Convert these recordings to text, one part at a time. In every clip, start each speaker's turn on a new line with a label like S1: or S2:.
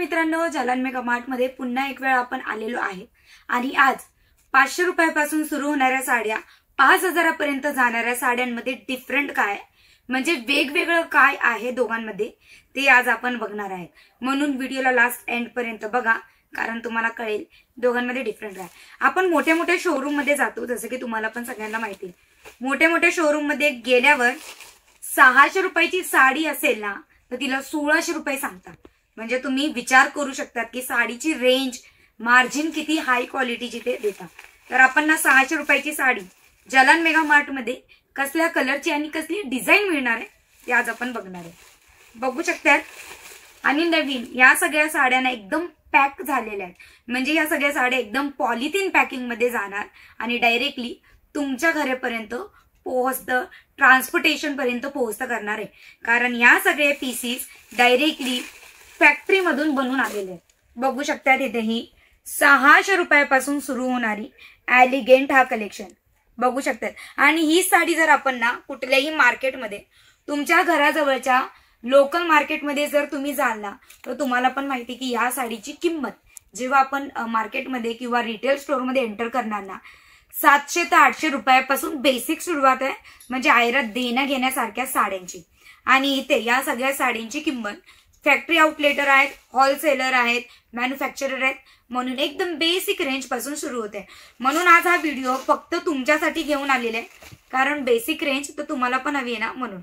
S1: मित्रांनो, जालन mega mart मध्ये पुन्हा एक वेळ आपण आलेलो आहे आणि आज 500 रुपयापासून सुरू होणाऱ्या साड्या 5000 पर्यंत जाणाऱ्या साड्यांमध्ये डिफरंट काय म्हणजे वेगवेगळं काय आहे दोघांमध्ये ते आज आपण बघणार आहे। म्हणून व्हिडिओला लास्ट एंड पर्यंत बघा, कारण तुम्हाला कळेल दोघांमध्ये डिफरंट काय। आपण मोठ्या मोठ्या शोरूम मध्ये जातो, जसं की तुम्हाला पण सगळ्यांना माहिती आहे, मोठ्या मोठ्या शोरूम मध्ये गेल्यावर 600 रुपयाची साडी असेल ना तर तिला 1600 रुपये सांगतात। म्हणजे तुम्ही विचार करू शकता की साडीची रेंज मार्जिन किती हाय क्वालिटीची ते देतात। तर आपण ना 600 रुपयाची साडी जालन मेगा मार्ट मध्ये कसल्या कलरची आणि कसली डिझाइन मिळणार आहे ते आज आपण बघणार आहे। बघू शकतात आणि नवीन या सगळ्या साड्यांना एकदम पॅक झालेल्या आहेत, म्हणजे या सगळ्या साड्या एकदम पॉलिथिन पॅकिंग मध्ये जाणार आणि डायरेक्टली तुमच्या घरापर्यंत पोहोचतं, ट्रान्सपोर्टेशन पर्यंत पोहोचतं करणार आहे। कारण या सगळे पीसेस डायरेक्टली फॅक्टरी मधून बनवून आलेले आहेत। बघू शकता इथे ही 600 रुपयापासून सुरू होणारी एलिगेंट हा कलेक्शन बघू शकतात। आणि ही साडी जर आपण ना कुठल्याही मार्केटमध्ये तुमच्या घराजवळच्या लोकल मार्केटमध्ये जर तुम्ही जाल ना तर तुम्हाला पण माहिती की या साडीची किंमत जेव्हा आपण मार्केटमध्ये किंवा रिटेल स्टोअर मध्ये एंटर करणार ना 700 ते 800 रुपयापासून बेसिक सुरुवात आहे, म्हणजे आयरात देण्या घेण्यासारख्या साड्यांची। आणि इथे या सगळ्या साड्यांची किंमत फॅक्टरी आउटलेटर आहेत, होलसेलर आहेत, मॅन्युफॅक्चरर आहेत, म्हणून एकदम बेसिक रेंज पासून सुरू होते। म्हणून आज हा व्हिडिओ फक्त तुमच्यासाठी घेऊन आलेला आहे, कारण बेसिक रेंज तर तुम्हाला पण हवी आहे ना। म्हणून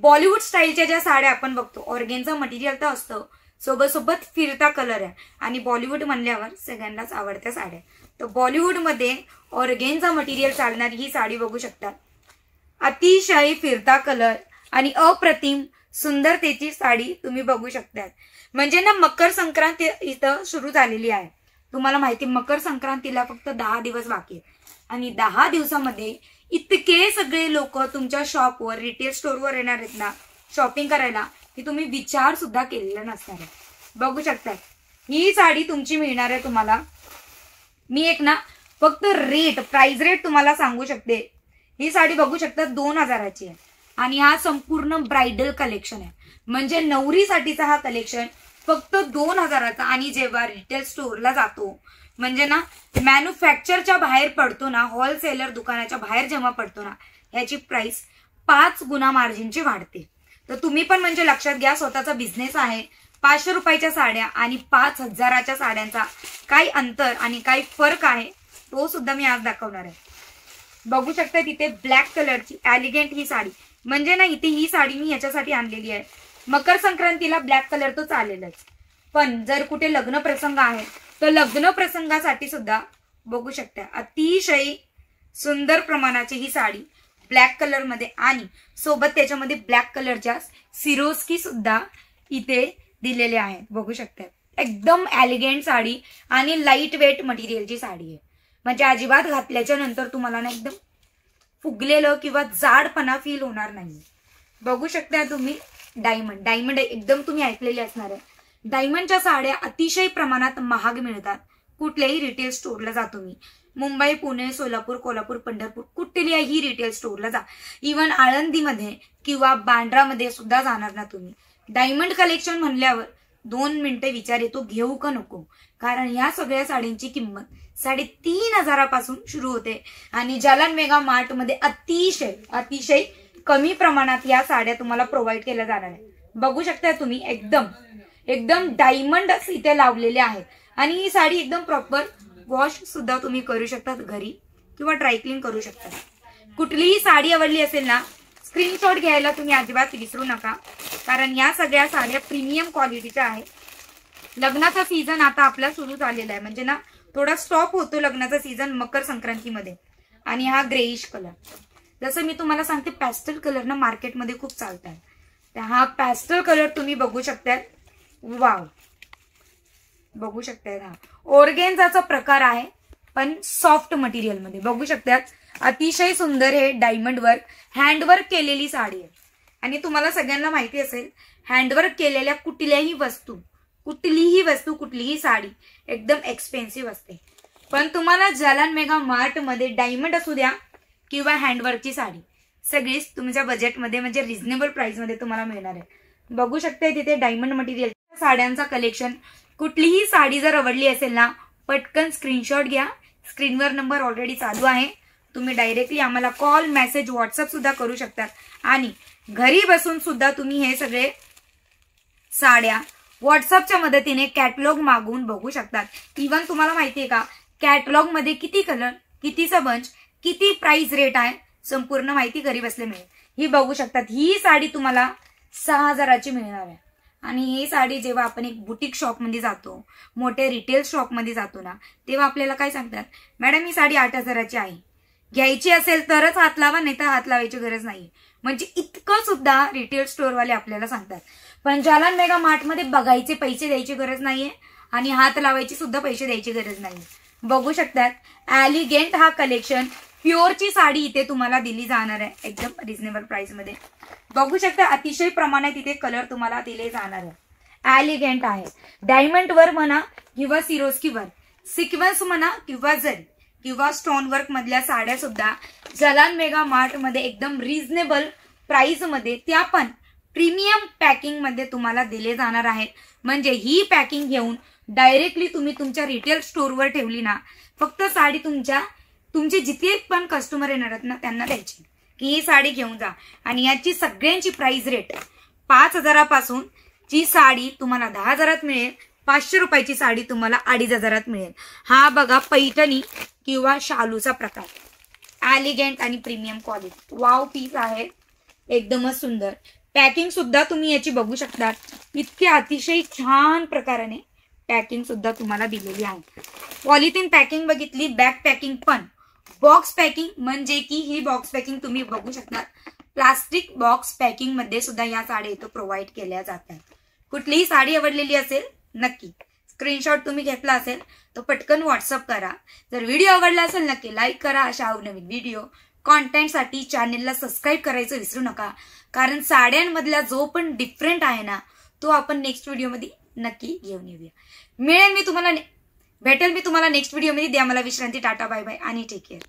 S1: बॉलिवूड स्टाईलच्या ज्या साड्या आपण बघतो, ऑर्गेन्झा मटेरियल तर असतं, सोबत सोबत फिरता कलर आहे आणि बॉलिवूड म्हणल्यावर सगळ्यांनाच आवडत्या साड्या। तर बॉलिवूड मध्ये ऑर्गेन्झा मटेरियल चालणारी ही साडी बघू शकता, अतिशय फिरता कलर आणि अप्रतिम सुंदरतेची साडी तुम्ही बघू शकता। म्हणजे ना मकर संक्रांती इथं सुरू झालेली आहे। तुम्हाला माहिती मकर संक्रांतीला फक्त 10 दिवस बाकी आहेत आणि 10 दिवसामध्ये इतके सगळे लोक तुमच्या शॉपवर रिटेल स्टोअरवर येणार आहेत ना शॉपिंग करायला की तुम्ही विचार सुद्धा केलेला नसणार आहे। बघू शकता ही साडी तुमची मिळणार आहे तुम्हाला। मी एक ना फक्त प्राइस रेट तुम्हाला सांगू शकते। ही साडी बघू शकता 2000ची आहे आणि हा संपूर्ण ब्राइडल कलेक्शन आहे, म्हणजे नवरीसाठीचा हा कलेक्शन फक्त 2000चा। आणि जेव्हा रिटेल स्टोअरला जातो म्हणजे ना मॅन्युफॅक्चरच्या बाहेर पडतो ना, होलसेलर दुकानाच्या बाहेर जेव्हा पडतो ना, याची प्राइस 5 गुणा मार्जिनची वाढते। तर तुम्ही पण म्हणजे लक्षात घ्या, स्वतःचा बिझनेस आहे, 500 रुपयाच्या साड्या आणि 5000च्या साड्यांचा काय अंतर आणि काय फरक आहे तो सुद्धा मी आज दाखवणार आहे। बघू शकता तिथे ब्लॅक कलरची एलिगेंट ही साडी, म्हणजे ना इथे ही साडी मी याच्यासाठी आणलेली आहे, मकर संक्रांतीला ब्लॅक कलर तो चालेलच, पण जर कुठे लग्न प्रसंग आहे तर लग्न प्रसंगासाठी सुद्धा बघू शकता अतिशय सुंदर प्रमाणाची ही साडी ब्लॅक कलर मध्ये आणि सोबत त्याच्यामध्ये ब्लॅक कलरच्या सिरोस्की सुद्धा इथे दिलेले आहेत। बघू शकता एकदम एलिगेंट साडी आणि लाईट वेट मटेरियलची साडी आहे, म्हणजे अजिबात घातल्याच्या नंतर तुम्हाला ना एकदम फुगलेलं किंवा जाडपणा फील होणार नाही। बघू शकता तुम्ही डायमंड एकदम तुम्ही ऐकलेले असणार आहे। डायमंडच्या साड्या अतिशय प्रमाणात महाग मिळतात। कुठल्याही रिटेल स्टोअरला जातो मी, मुंबई, पुणे, सोलापूर, कोल्हापूर, पंढरपूर, कुठल्याही रिटेल स्टोअरला जा, इव्हन आळंदीमध्ये किंवा बांद्रामध्ये सुद्धा जाणार ना तुम्ही, डायमंड कलेक्शन म्हणल्यावर 2 मिनिटं विचार येतो घेऊ का नको। कारण या सगळ्या साड्यांची किंमत 3500 पासून सुरू होते आणि जालन मेगा मार्ट मध्ये अतिशय कमी प्रमाणात या साड्या तुम्हाला प्रोव्हाइड केल्या जाणार आहे। बघू शकता तुम्ही एकदम डायमंड इथे लावलेले आहेत आणि ही साडी एकदम प्रॉपर वॉश सुद्धा तुम्ही करू शकता घरी किंवा ड्रायक्लीन करू शकता। कुठलीही साडी आवडली असेल ना स्क्रीनशॉट घ्यायला तुम्ही अजिबात विसरू नका, कारण या सगळ्या साड्या प्रीमियम क्वालिटीच्या आहेत। लग्नाचा सीझन आता आपला सुरू झालेला आहे, म्हणजे ना थोडा स्टॉप होतो लग्नाचा सीझन मकर संक्रांतीमध्ये। आणि हा ग्रेइश कलर, जसं मी तुम्हाला सांगते पॅस्टल कलर ना मार्केटमध्ये खूप चालतात, तर हा पॅस्टल कलर तुम्ही बघू शकता। वाव, बघू शकता हा ऑर्गेन्झाचा प्रकार आहे पण सॉफ्ट मटेरियल मध्ये। बघू शकता अतिशय सुंदर हे डायमंड वर्क हँडवर्क केलेली साडी आहे। आणि तुम्हाला सगळ्यांना माहिती असेल हँडवर्क केलेल्या कुठलीही वस्तू कुठलीही साडी एकदम एक्सपेन्सिव्ह असते, पण तुम्हाला जालन मेगा मार्ट मध्ये डायमंड असू द्या किंवा हँडवर्कची साडी सगळीच तुमच्या बजेटमध्ये म्हणजे रिझनेबल प्राइस मध्ये तुम्हाला मिळणार आहे। बघू शकता तिथे डायमंड मटेरियल साड्यांचा कलेक्शन कुठलीही साडी जर आवडली असेल ना, पटकन स्क्रीनशॉट घ्या. स्क्रीनवर नंबर ऑलरेडी चालू आहे. तुम्ही डायरेक्टली आम्हाला कॉल, मेसेज, व्हॉट्सअप सुद्धा करू शकतात. आणि घरी बसून सुद्धा तुम्ही हे सगळे साड्या व्हॉट्सअपच्या मदतीने कॅटलॉग मागवून बघू शकतात. इव्हन तुम्हाला माहितीये का, कॅटलॉग मध्ये किती कलर, कितीचा बंच, किती प्राइस रेट आहे, संपूर्ण माहिती घरी बसले मिळेल. ही बघू शकतात. ही साडी तुम्हाला 6,000ची मिळणार आहे. आणि ही साडी जेव्हा आपण एक बुटीक शॉप मध्ये जातो, मोठे रिटेल शॉप मध्ये जातो ना, तेव्हा आपल्याला काय सांगतात, मॅडम ही साडी 8,000ची आहे, घ्यायची असेल तरच हात लावा, नाही तर हात लावायची गरज नाही. म्हणजे इतकं सुद्धा रिटेल स्टोअरवाले आपल्याला सांगतात. पण जालन मेगा मार्ट मध्ये बघायचे पैसे द्यायची गरज नाहीये आणि हात लावायचे सुद्धा पैसे द्यायची गरज नाही. बघू शकतात. एलिगंट हा कलेक्शन प्युअरची साडी इथे तुम्हाला दिली जाणार आहे एकदम रिझनेबल प्राइस मध्ये. बघू शकता अतिशय प्रमाणात इथे कलर तुम्हाला दिले जाणार आहे. एलिगंट आहे. डायमंड वर म्हणा किंवा सिरोस्की वर, सिक्वेन्स म्हणा किंवा जरी किंवा स्टोन वर्क मधल्या साड्या सुद्धा जालन मेगा मार्ट मध्ये एकदम रिझनेबल प्राइस मध्ये, त्या पण प्रीमियम पॅकिंग मध्ये तुम्हाला दिले जाणार आहेत. म्हणजे ही पॅकिंग घेऊन डायरेक्टली तुम्ही तुमच्या रिटेल स्टोअरवर ठेवली ना, फक्त साडी तुमचे जिथे पण कस्टमर येणार आहेत ना त्यांना द्यायची की ही साडी घेऊन जा. आणि याची सगळ्यांची प्राइस रेट 5,000पासून जी साडी तुम्हाला 10,000 मिळेल, 500 रुपयाची साडी तुम्हाला 2,500 मिळेल. हा बघा पैठणी किंवा शालूचा प्रकार. एलिगंट आणि प्रीमियम क्वालिटी. वाव पीस आहे, एकदमच सुंदर. पॅकिंग सुद्धा तुम्ही याची बघू शकता. इतके अतिशय छान प्रकाराने पॅकिंग सुद्धा तुम्हाला दिलेली आहे. पॉलिथिन पॅकिंग बघितली, बॅक पॅकिंग पण, बॉक्स पॅकिंग म्हणजे की ही बॉक्स पॅकिंग तुम्ही बघू शकता. प्लास्टिक बॉक्स पॅकिंग मध्ये सुद्धा या साड्या इथं प्रोव्हाइड केल्या जातात. कुठलीही साडी आवडलेली असेल नक्की स्क्रीनशॉट तुम्ही घेतला असेल तर पटकन व्हॉट्सअप करा. जर व्हिडिओ आवडला असेल नक्की लाईक करा. अशा नवीन व्हिडिओ कॉन्टेंटसाठी चॅनेलला सबस्क्राईब करायचं विसरू नका. कारण साड्यांमधला जो पण डिफरंट आहे ना, तो आपण नेक्स्ट व्हिडिओमध्ये नक्की घेऊन येऊया. भेटेल मी तुम्हाला नेक्स्ट व्हिडिओमध्ये. द्या मला विश्रांती. टाटा, बाय बाय आणि टेक केअर.